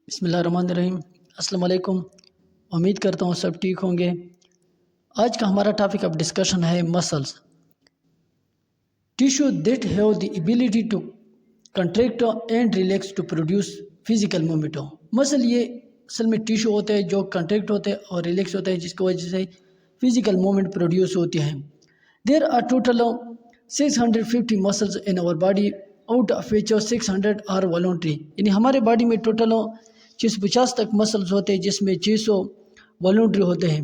बिस्मिल्लाहिर्रहमानिर्रहीम। अस्सलाम वालेकुम। उम्मीद करता हूँ सब ठीक होंगे। आज का हमारा टॉपिक ऑफ डिस्कशन है muscles. Tissue that have the ability to contract and relax to produce physical movement. Muscle ये असल में टिश्यू होते हैं जो कंट्रैक्ट होते हैं और रिलैक्स होते हैं, जिसकी वजह से फिजिकल मूवमेंट प्रोड्यूस होती हैं। There are total 650 muscles in our body, out of which 600 are voluntary. यानी हमारे बॉडी में टोटल 650 तक मसल्स होते हैं, जिसमें 600 वॉलंटरी होते हैं।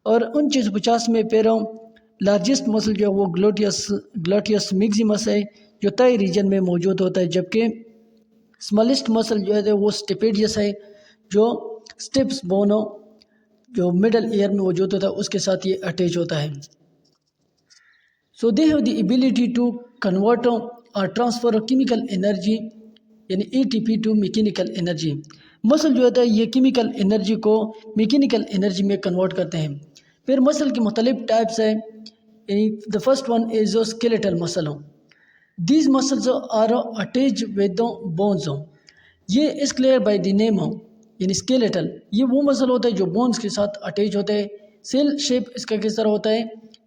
और उन 650 में पैरों लार्जेस्ट मसल जो है वो ग्लूटियस मैक्सिमस है, जो ताई रीजन में मौजूद होता है, जबकि स्मॉलेस्ट मसल जो है वो स्टेपेडियस है, जो स्टेप्स बोनो जो मिडल ईयर में मौजूद होता है उसके साथ ये अटैच होता है। So they have the ability to convert और ट्रांसफर केमिकल एनर्जी यानी ATP to mechanical energy. Muscle जो होता है ये केमिकल एनर्जी को मैकेनिकल एनर्जी में कन्वर्ट करते हैं। फिर मसल की मुख्तलिफ टाइप्स है। The first one is skeletal muscle. These muscles are attach with bones. ये is clear by the name यानी स्केलेटल। ये वो मसल होता है जो बोन्स के साथ अटैच होते हैं। सेल शेप इसका किस तरह होता है,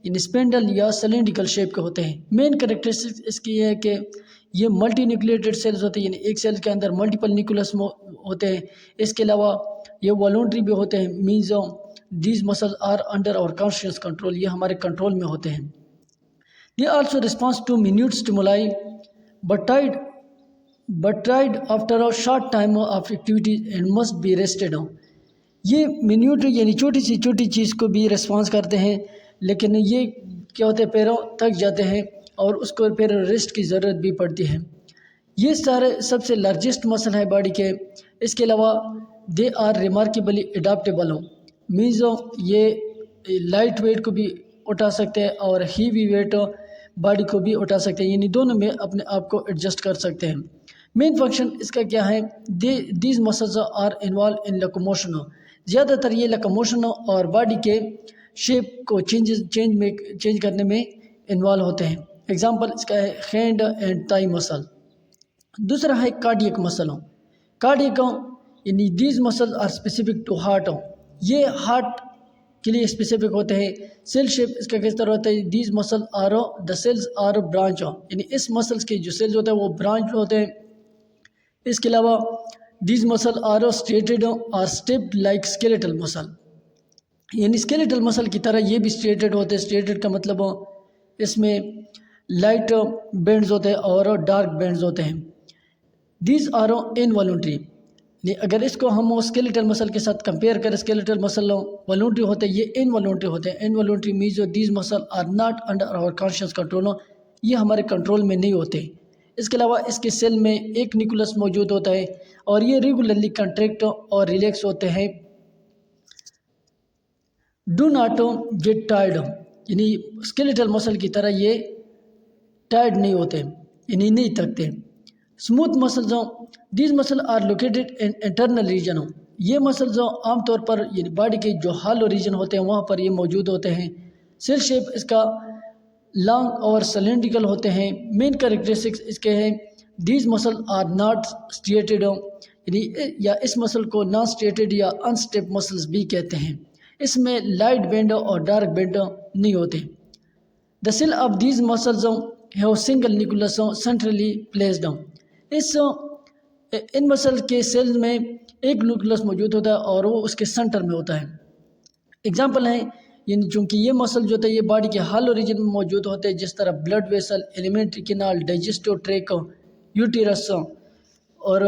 यानी स्पेंडल या सिलेंड्रिकल शेप के होते हैं। मेन कैरेक्टरिस्टिक्स इसकी है कि ये मल्टी न्यूक्लिएटेड सेल्स होते हैं, यानी एक सेल के अंदर मल्टीपल न्यूक्लियस होते हैं। इसके अलावा ये वॉलंटरी भी होते हैं, means these muscles are under our conscious control. ये हमारे कंट्रोल में होते हैं। They also response to minute stimuli but tired after a short time of activities and must be rested. ये मिन्यूट यानी छोटी सी छोटी चीज़ को भी रिस्पॉन्स करते हैं, लेकिन ये क्या होते हैं, पैरों थक जाते हैं और उसको फिर रेस्ट की ज़रूरत भी पड़ती है। ये सारे सबसे लार्जेस्ट मसल है बॉडी के। इसके अलावा दे आर रिमार्केबली एडाप्टेबल हो, मीन्स ये लाइट वेट को भी उठा सकते हैं और हीवी वेट बॉडी को भी उठा सकते हैं, यानी दोनों में अपने आप को एडजस्ट कर सकते हैं। मेन फंक्शन इसका क्या है, these muscles are involve in locomotion. ज़्यादातर ये लोकोमोशन और बॉडी के शेप को चेंज करने में इन्वॉल्व होते हैं। एग्जाम्पल इसका है हैंड एंड थाई मसल। दूसरा है कार्डियक मसल। कार्डियक यानी these muscle are specific to heart. ये हार्ट के लिए स्पेसिफिक होते हैं। सेल शेप इसका किस तरह होता है, these muscle are the cells are branch, यानी इस मसल्स के जो सेल्स होते हैं वो ब्रांच होते हैं। इसके अलावा दीज मसल आर स्ट्रेटेड और स्टेप्ड लाइक स्केलेटल मसल, यानी स्केलेटल मसल की तरह ये भी स्ट्रेटेड होते हैं। स्ट्रेटेड का मतलब इसमें लाइट बैंड्स होते हैं और डार्क बैंड्स होते हैं। These are involuntary. अगर इसको हम स्केलेटल मसल के साथ कंपेयर करें, स्केलेटल मसल वॉलंटरी होते हैं, ये इनवॉलंटरी होते हैं। Involuntary means these muscle are not under our conscious control. ये हमारे कंट्रोल में नहीं होते। इसके अलावा इसके सेल में एक न्यूक्लियस मौजूद होता है और ये रेगुलरली कंट्रैक्ट और रिलैक्स होते हैं। डू नॉट गेट टायर्ड, यानी स्केलेटल मसल की तरह ये टायर्ड नहीं होते, यानी नहीं थकते। Smooth muscles, these muscle are located in internal region. ये मसल्स आमतौर पर यानी बॉडी के जो हॉलो रीजन होते हैं वहाँ पर ये मौजूद होते हैं। सेल शेप इसका लॉन्ग और सिलेंड्रिकल होते हैं। मेन कैरेक्टरिस्टिक्स इसके हैं, these muscle are not striated, यानी या इस मसल को नॉन स्ट्रेटेड या अनस्टेप मसल्स भी कहते हैं। इसमें लाइट बैंड और डार्क बैंड नहीं होते। The cell of these muscles have single nucleus centrally placed. इन मसल के सेल में एक न्यूक्लियस मौजूद होता है और वो उसके सेंटर में होता है। एग्जाम्पल है, यानी चूँकि ये मसल जो होता है ये बॉडी के हॉलो रीजन में मौजूद होते हैं, जिस तरह blood vessel, alimentary canal, digestive track, uterus और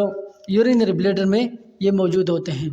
यूरिनरी ब्लैडर में ये मौजूद होते हैं।